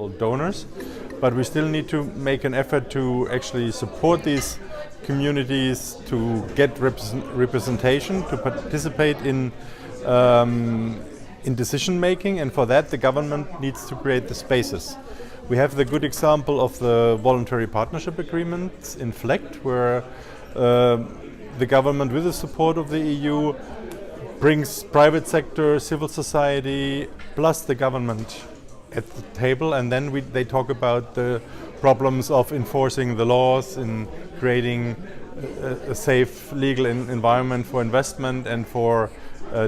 international donors, but we still need to make an effort to actually support these communities to get representation, to participate in decision making, and for that the government needs to create the spaces. We have the good example of the voluntary partnership agreements in FLECT, where the government, with the support of the EU, brings private sector, civil society, plus the government at the table, and then they talk about the problems of enforcing the laws, in creating a safe legal environment for investment and for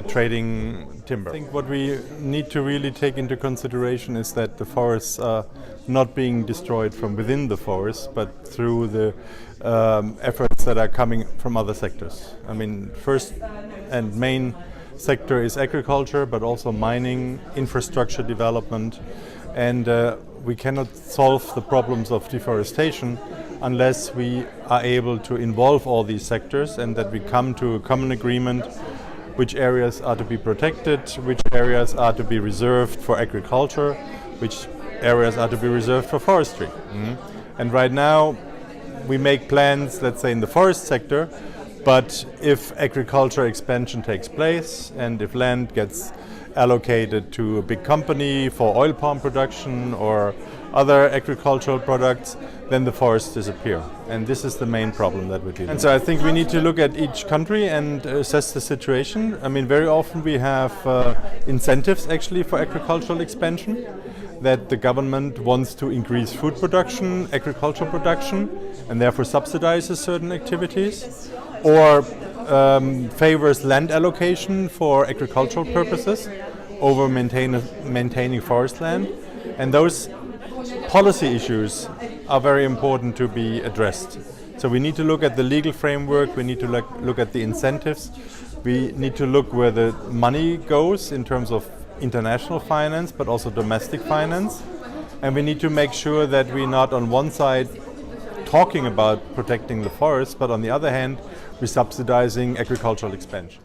trading timber. I think what we need to really take into consideration is that the forests are not being destroyed from within the forest, but through the efforts that are coming from other sectors. I mean, first and main sector is agriculture, but also mining, infrastructure development, and we cannot solve the problems of deforestation unless we are able to involve all these sectors, and that we come to a common agreement which areas are to be protected, which areas are to be reserved for agriculture, which areas are to be reserved for forestry. And right now we make plans, let's say, in the forest sector, but if agriculture expansion takes place and if land gets allocated to a big company for oil palm production or other agricultural products, then the forests disappear. And this is the main problem that we're dealing with. And so I think we need to look at each country and assess the situation. I mean, very often we have incentives actually for agricultural expansion, that the government wants to increase food production, agricultural production, and therefore subsidizes certain activities, or favors land allocation for agricultural purposes over maintaining forest land. And those policy issues are very important to be addressed. So we need to look at the legal framework, we need to look at the incentives, we need to look where the money goes in terms of international finance, but also domestic finance. And we need to make sure that we're not on one side talking about protecting the forests, but on the other hand, we're subsidizing agricultural expansion.